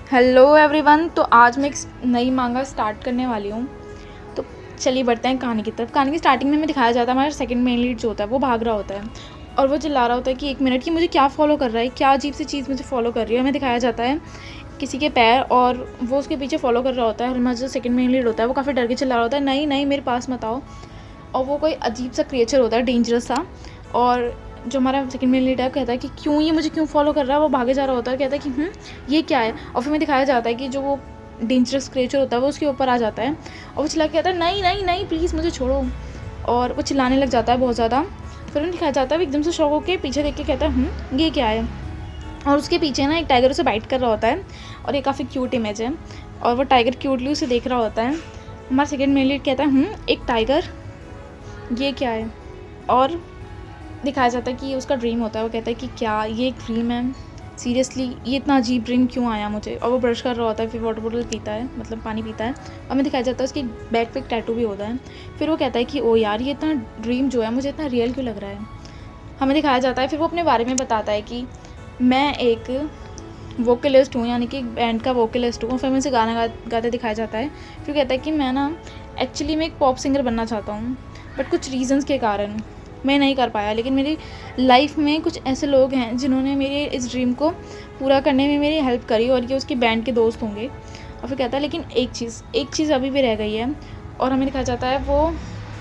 Hello everyone. तो आज मैं एक नई मांगा स्टार्ट करने वाली हूँ। तो चलिए बढ़ते हैं कहानी की तरफ। कहानी की स्टार्टिंग में हमें दिखाया जाता है हमारा सेकंड मेन लीड जो होता है वो भाग रहा होता है और वो चिल्ला रहा होता है कि 1 मिनट की मुझे क्या फॉलो कर रहा है, क्या अजीब सी चीज़ मुझे फॉलो कर रही है। हमें दिखाया जाता है किसी के पैर और वो उसके पीछे फॉलो कर रहा होता है और हमारा जो सेकंड मेन लीड होता है वो काफ़ी डर के चिल्ला रहा होता है, नहीं नहीं मेरे पास मत आओ। और वो कोई अजीब सा क्रिएचर होता है, डेंजरस सा। और जो हमारा सेकंड मेन लीड है कहता है कि क्यों ये मुझे क्यों फॉलो कर रहा है। वो भागे जा रहा होता है, कहता है कि ये क्या है। और फिर हमें दिखाया जाता है कि जो वो डेंजरस क्रिएचर होता है वो उसके ऊपर आ जाता है और वो चिल्ला के कहता है नहीं नहीं नहीं प्लीज़ मुझे छोड़ो। और वो चिल्लाने लग जाता है बहुत ज़्यादा। फिर उन्हें दिखाया जाता है एकदम से शॉक होकर पीछे देख के कहता है ये क्या है। और उसके पीछे ना एक टाइगर उसे बाइट कर रहा होता है और ये काफ़ी क्यूट इमेज है और वो टाइगर क्यूटली उसे देख रहा होता है। हमारा सेकंड मेन लीड कहता है एक टाइगर, ये क्या है। और दिखाया जाता है कि ये उसका ड्रीम होता है। वो कहता है कि क्या ये एक ड्रीम है, सीरियसली ये इतना अजीब ड्रीम क्यों आया मुझे। और वो ब्रश कर रहा होता है, फिर वाटर बॉटल पीता है, मतलब पानी पीता है। और हमें दिखाया जाता है उसकी बैक पे एक टैटू भी होता है। फिर वो कहता है कि ओ यार ये इतना ड्रीम जो है मुझे इतना रियल क्यों लग रहा है। हमें दिखाया जाता है फिर वो अपने बारे में बताता है कि मैं एक वोकलिस्ट हूँ, यानी कि एक बैंड का वोकलिस्ट हूँ। फिर मैं उसे गाना गाते दिखाया जाता है। फिर कहता है कि मैं ना एक्चुअली मैं एक पॉप सिंगर बनना चाहता हूँ बट कुछ रीजंस के कारण मैं नहीं कर पाया, लेकिन मेरी लाइफ में कुछ ऐसे लोग हैं जिन्होंने मेरे इस ड्रीम को पूरा करने में मेरी हेल्प करी और ये उसके बैंड के दोस्त होंगे। और फिर कहता है लेकिन एक चीज़ अभी भी रह गई है। और हमें दिखाया जाता है वो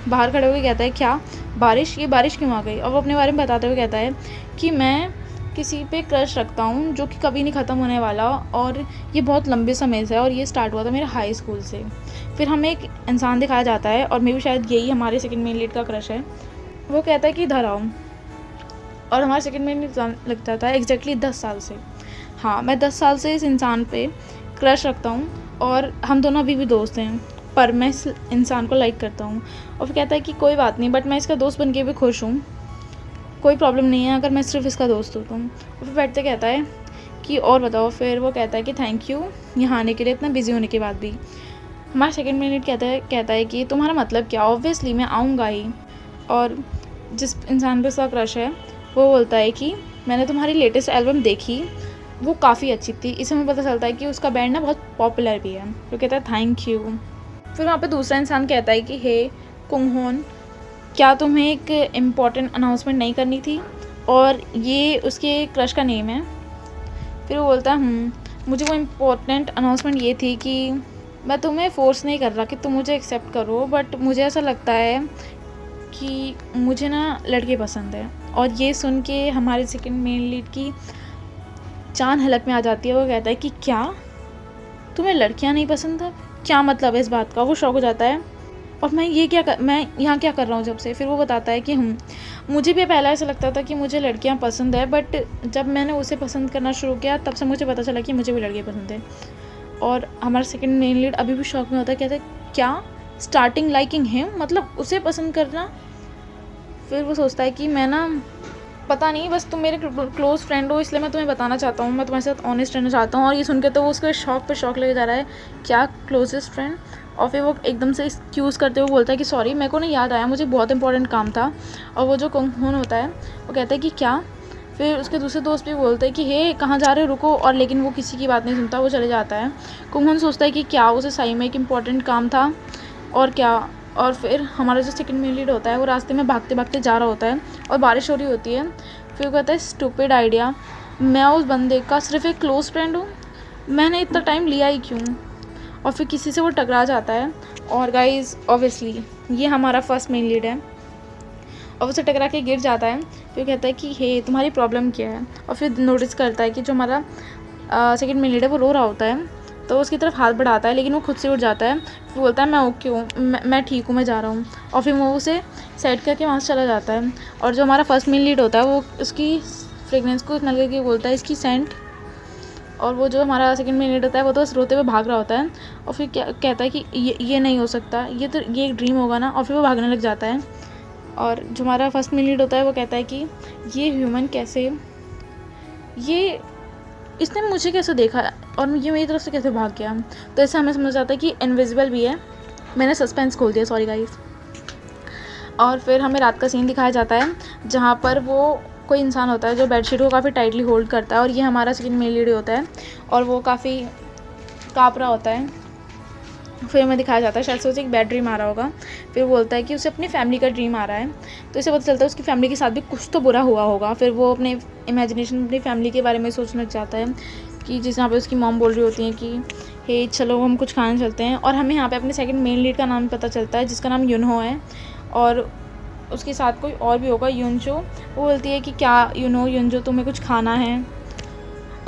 बाहर खड़े हुए कहता है क्या बारिश, ये बारिश क्यों आ गई। और वो अपने बारे में बताते हुए कहता है कि मैं किसी पे क्रश रखता हूँ जो कि कभी नहीं ख़त्म होने वाला और ये बहुत लंबे समय से है और ये स्टार्ट हुआ था मेरे हाई स्कूल से। फिर हमें एक इंसान दिखाया जाता है और मे भी शायद यही हमारे सेकंड मेन लीड का क्रश है। वो कहता है कि इधर आओ। और हमारे सेकंड मेन लग जाता है एग्जैक्टली 10 साल से। हाँ, मैं 10 साल से इस इंसान पे क्रश रखता हूँ और हम दोनों अभी भी दोस्त हैं, पर मैं इस इंसान को लाइक करता हूँ। और फिर कहता है कि कोई बात नहीं, बट मैं इसका दोस्त बन के भी खुश हूँ, कोई प्रॉब्लम नहीं है अगर मैं सिर्फ इसका दोस्त होता हूँ। और फिर बैठते कहता है कि और बताओ। फिर वो कहता है कि थैंक यू यहाँ आने के लिए, इतना बिजी होने के बाद भी। हमारा सेकंड मिनट कहता है कि तुम्हारा मतलब क्या। ऑब्वियसली मैं आऊँगा ही। और जिस इंसान पे उसका क्रश है वो बोलता है कि मैंने तुम्हारी लेटेस्ट एल्बम देखी, वो काफ़ी अच्छी थी। इससे हमें पता चलता है कि उसका बैंड ना बहुत पॉपुलर भी है। तो कहता है थैंक यू। फिर वहाँ पे दूसरा इंसान कहता है कि हे कुंगहोन, क्या तुम्हें एक इम्पॉर्टेंट अनाउंसमेंट नहीं करनी थी। और ये उसके क्रश का नेम है। फिर वो बोलता है मुझे वो इम्पोर्टेंट अनाउंसमेंट ये थी कि मैं तुम्हें फ़ोर्स नहीं कर रहा कि तुम मुझे एक्सेप्ट करो, बट मुझे ऐसा लगता है कि मुझे ना लड़के पसंद है। और ये सुन के हमारे सेकंड मेन लीड की जान हलक में आ जाती है। वो कहता है कि क्या तुम्हें लड़कियां नहीं पसंद है, क्या मतलब है इस बात का। वो शॉक हो जाता है और मैं यहाँ क्या कर रहा हूँ जब से। फिर वो बताता है कि मुझे भी पहले ऐसा लगता था कि मुझे लड़कियाँ पसंद है, बट जब मैंने उसे पसंद करना शुरू किया तब से मुझे पता चला कि मुझे भी लड़के पसंद है। और हमारा सेकंड मेन लीड अभी भी शॉक में होता है, कहता है क्या स्टार्टिंग लाइकिंग हिम, मतलब उसे पसंद करना। फिर वो सोचता है कि मैं ना पता नहीं, बस तुम मेरे क्लोज़ फ्रेंड हो इसलिए मैं तुम्हें बताना चाहता हूँ, मैं तुम्हारे साथ ऑनेस्ट रहना चाहता हूँ। और ये सुन के तो वो उसके शौक पे शौक लगे जा रहा है, क्या क्लोजेस्ट फ्रेंड। और फिर वो एकदम से एक्सक्यूज़ करते हुए बोलता है कि सॉरी मेरे को ना याद आया, मुझे बहुत इंपॉर्टेंट काम था। और वो जो कुंगहोन होता है वो कहता है कि क्या। फिर उसके दूसरे दोस्त भी बोलते हैं कि हे कहाँ जा रहे हो, रुको। और लेकिन वो किसी की बात नहीं सुनता, वो चले जाता है। कुंगहोन सोचता है कि क्या उसे सही में एक इम्पॉर्टेंट काम था और क्या। और फिर हमारा जो सेकंड मेन लीड होता है वो रास्ते में भागते भागते जा रहा होता है और बारिश हो रही होती है। फिर वो कहता है स्टूपिड आइडिया, मैं उस बंदे का सिर्फ एक क्लोज़ फ्रेंड हूँ, मैंने इतना टाइम लिया ही क्यों। और फिर किसी से वो टकरा जाता है। और गाइज ऑब्वियसली ये हमारा फर्स्ट मेन लीड है और उसे टकरा के गिर जाता है। फिर कहता है कि हे तुम्हारी प्रॉब्लम क्या है। और फिर नोटिस करता है कि जो हमारा सेकंड मेन लीड है वो रो रहा होता है, तो उसकी तरफ हाथ बढ़ाता है लेकिन वो खुद से उठ जाता है। फिर बोलता है मैं ओके हूँ, मैं ठीक हूँ, मैं जा रहा हूँ। और फिर वो उसे सेट करके वहाँ से चला जाता है। और जो हमारा फर्स्ट मेन लीड होता है वो उसकी फ्रेगनेंस को स्मेल करके बोलता है इसकी सेंट। और वो जो हमारा सेकंड मेन लीड होता है वो तो बस रोते हुए भाग रहा होता है। और फिर क्या कहता है कि ये नहीं हो सकता, ये एक ड्रीम होगा ना। और फिर वो भागने लग जाता है। और जो हमारा फर्स्ट मेन लीड होता है वो कहता है कि ये ह्यूमन कैसे, ये इसने मुझे कैसे देखा और ये मेरी तरफ से कैसे भाग गया। तो इससे हमें समझ आता है कि इनविजिबल भी है। मैंने सस्पेंस खोल दिया, सॉरी गाइस। और फिर हमें रात का सीन दिखाया जाता है जहाँ पर वो कोई इंसान होता है जो बेडशीट को काफ़ी टाइटली होल्ड करता है और ये हमारा सेकंड मेल लीड होता है। और वो काफ़ी काँप रहा होता है। फिर हमें दिखाया जाता है शायद से उसे एक बैड ड्रीम आ रहा होगा। फिर वो बोलता है कि उसे अपनी फैमिली का ड्रीम आ रहा है, तो इसे पता चलता है उसकी फैमिली के साथ भी कुछ तो बुरा हुआ होगा। फिर वो अपने इमेजिनेशन में अपनी फैमिली के बारे में सोचना चाहता है कि जिस यहाँ पे उसकी मॉम बोल रही होती हैं कि हे चलो हम कुछ खाने चलते हैं। और हमें यहाँ पे अपने सेकंड मेन लीड का नाम पता चलता है जिसका नाम यूनहो है, और उसके साथ कोई और भी होगा, यूनजो। वो बोलती है कि क्या यूनजो तुम्हें कुछ खाना है,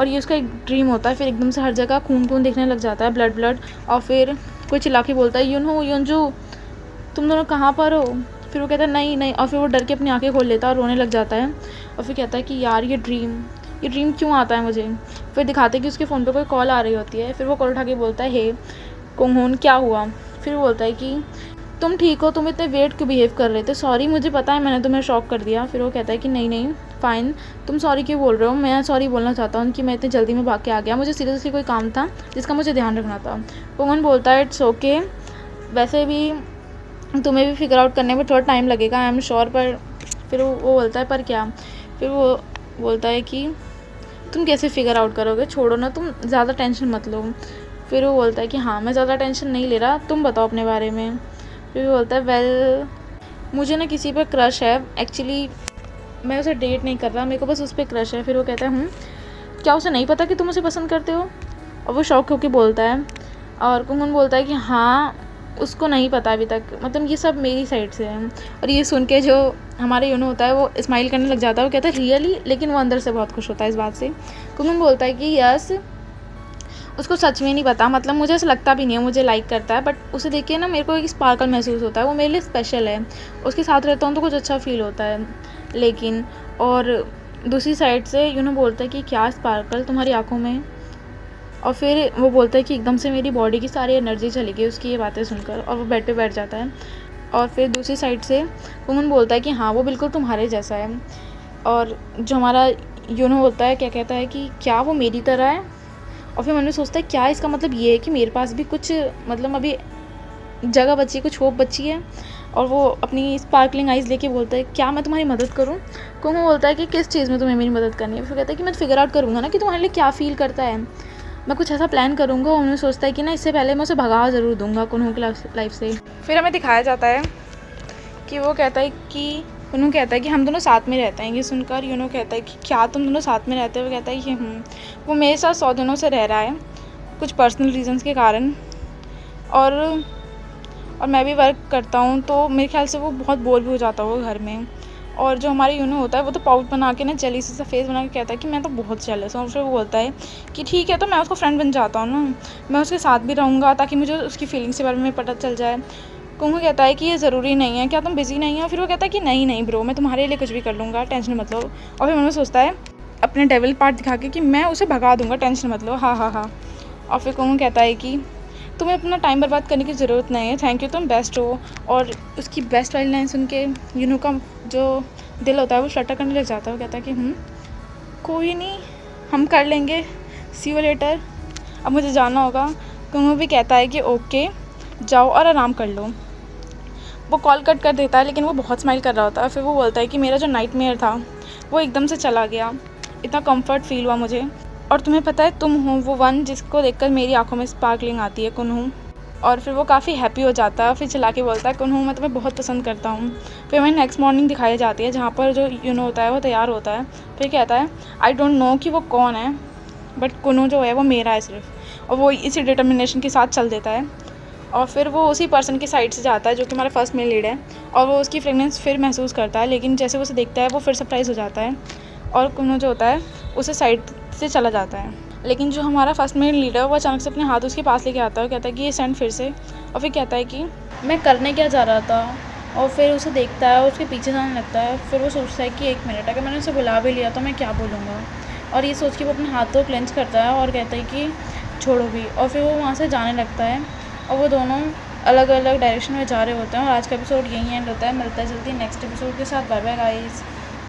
और ये उसका एक ड्रीम होता है। फिर एकदम से हर जगह खून खून दिखने लग जाता है, ब्लड ब्लड। और फिर कोई चिल्ला के बोलता है यूनजो तुम दोनों कहाँ पर हो। फिर वो कहता है नहीं नहीं, और फिर वो डर के अपनी आंखें खोल लेता है और रोने लग जाता है। और फिर कहता है कि यार ये ड्रीम क्यों आता है मुझे। फिर दिखाते हैं कि उसके फ़ोन पे कोई कॉल आ रही होती है। फिर वो कॉल उठा के बोलता है हे कुंगहोन क्या हुआ। फिर वो बोलता है कि तुम ठीक हो, तुम इतने वेट क्यों बिहेव कर रहे थे, सॉरी मुझे पता है मैंने तुम्हें शॉक कर दिया। फिर वो कहता है कि नहीं फ़ाइन, तुम सॉरी क्यों बोल रहे हो, मैं सॉरी बोलना चाहता हूँ कि मैं इतनी जल्दी में भाग के आ गया, मुझे सीरियसली कोई काम था जिसका मुझे ध्यान रखना था। कुंगहोन बोलता है इट्स ओके, वैसे भी तुम्हें भी फिगर आउट करने में थोड़ा टाइम लगेगा आई एम श्योर। पर फिर वो बोलता है पर क्या। फिर वो बोलता है कि तुम कैसे फिगर आउट करोगे, छोड़ो ना, तुम ज़्यादा टेंशन मत लो। फिर वो बोलता है कि हाँ मैं ज़्यादा टेंशन नहीं ले रहा, तुम बताओ अपने बारे में। फिर वो बोलता है वेल मुझे ना किसी पर क्रश है, एक्चुअली मैं उसे डेट नहीं कर रहा, मेरे को बस उस पर क्रश है। फिर वो कहता है क्या उसे नहीं पता कि तुम उसे पसंद करते हो। और वो शौक होकर बोलता है, और कुंगन बोलता है कि हाँ उसको नहीं पता अभी तक, मतलब ये सब मेरी साइड से है। और ये सुन के जो हमारे यूनो होता है वो स्माइल करने लग जाता है, वो कहता है रियली, लेकिन वो अंदर से बहुत खुश होता है इस बात से। कुंगन बोलता है कि यस उसको सच में नहीं पता, मतलब मुझे ऐसा लगता भी नहीं है मुझे लाइक करता है, बट उसे देख के ना मेरे को एक स्पार्कल महसूस होता है, वो मेरे लिए स्पेशल है, उसके साथ रहता हूँ तो कुछ अच्छा फील होता है। लेकिन और दूसरी साइड से यूनो बोलता है कि क्या स्पार्कल तुम्हारी आँखों में। और फिर वो बोलता है कि एकदम से मेरी बॉडी की सारी एनर्जी चली गई उसकी ये बातें सुनकर, और वो बेड पे बैठ जाता है। और फिर दूसरी साइड से कुंगन बोलता है कि हाँ वो बिल्कुल तुम्हारे जैसा है। और जो हमारा यूनो होता है क्या कहता है कि क्या वो मेरी तरह है। और फिर मन में सोचता है क्या इसका मतलब ये है कि मेरे पास भी कुछ मतलब अभी जगह बची है, कुछ होप बची है। और वो अपनी स्पार्कलिंग आइज़ लेके बोलता है क्या मैं तुम्हारी मदद करूँ। कुंगन बोलता है कि किस चीज़ में तुम्हें मेरी मदद करनी है। फिर कहता है कि मैं फिगर आउट करूँगा ना कि तुम्हारे लिए क्या फ़ील करता है, मैं कुछ ऐसा प्लान करूँगा। उन्होंने सोचता है कि ना इससे पहले मैं उसे भगा ज़रूर दूँगा कुन्हू की लाइफ से। फिर हमें दिखाया जाता है कि वो कहता है कि कुन्हू कहता है कि हम दोनों साथ में रहते हैं। ये सुनकर यूनो कहता है कि क्या तुम दोनों साथ में रहते हो। वो कहता है कि वो मेरे साथ 100 दिनों से रह रहा है कुछ पर्सनल रीजंस के कारण, और मैं भी वर्क करता हूँ तो मेरे ख्याल से वो बहुत बोर भी हो जाता होगा घर में। और जो हमारे यूनो होता है वो तो पाउट बना के ना जेलीसी सा फेस बना के कहता है कि मैं तो बहुत जेलस हूँ। फिर वो बोलता है कि ठीक है तो मैं उसको फ्रेंड बन जाता हूँ ना, मैं उसके साथ भी रहूँगा ताकि मुझे उसकी फीलिंग्स के बारे में पता चल जाए। कुंगू कहता है कि ये ज़रूरी नहीं है, क्या तुम बिज़ी नहीं हो। फिर वो कहता है कि नहीं ब्रो, मैं तुम्हारे लिए कुछ भी कर लूँगा, टेंशन मत लो। और फिर मन में सोचता है अपने डेविल पार्ट दिखा के कि मैं उसे भगा दूँगा, टेंशन मत लो, हाँ। और फिर कुंगू कहता है कि तुम्हें अपना टाइम बर्बाद करने की ज़रूरत नहीं है, थैंक यू, तुम बेस्ट हो। और उसकी बेस्ट वाली लाइन सुन के यूनो का जो दिल होता है वो फ्लटर करने लग जाता है। वो कहता है कि कोई नहीं, हम कर लेंगे, सी यू लेटर, अब मुझे जाना होगा। कुंगू भी कहता है कि ओके जाओ और आराम कर लो। वो कॉल कट कर देता है लेकिन वो बहुत स्माइल कर रहा होता है। फिर वो बोलता है कि मेरा जो नाइटमेयर था वो एकदम से चला गया, इतना कंफर्ट फील हुआ मुझे। और तुम्हें पता है तुम हो वो वन जिसको देखकर मेरी आंखों में स्पार्कलिंग आती है, कुन्हू। और फिर वो काफ़ी हैप्पी हो जाता है, फिर चला के बोलता है कुन्हू मैं तुम्हें बहुत पसंद करता हूँ। फिर हमें नेक्स्ट मॉर्निंग दिखाई जाती है जहाँ पर जो यूनो होता है वो तैयार होता है। फिर कहता है आई डोंट नो कि वो कौन है, बट कुन्हू जो है वो मेरा है सिर्फ। और वो इसी डिटर्मिनेशन के साथ चल देता है। और फिर वो उसी पर्सन की साइड से जाता है जो कि हमारा फर्स्ट मेल लीड है, और वो उसकी फ्रेगनेंस फिर महसूस करता है। लेकिन जैसे वो उसे देखता है वो फिर सरप्राइज़ हो जाता है, और कुन्हू जो होता है उसे साइड से चला जाता है। लेकिन जो हमारा फर्स्ट मेल लीड है वो अचानक से अपने हाथ उसके पास लेके आता है और कहता है कि ये सेंड फिर से। और फिर कहता है कि मैं करने क्या जा रहा था। और फिर उसे देखता है और उसके पीछे जाने लगता है। फिर वो सोचता है कि 1 मिनट अगर मैंने उसे बुला भी लिया तो मैं क्या बोलूँगा। और ये सोच के वो अपने हाथ को क्लेंच करता है और कहता है कि छोड़ो भी। और फिर वो वहाँ से जाने लगता है, और वो दोनों अलग अलग डायरेक्शन में जा रहे होते हैं। और आज का एपिसोड यहीं एंड होता है। मिलता है जल्दी नेक्स्ट एपिसोड के साथ। Bye bye guys.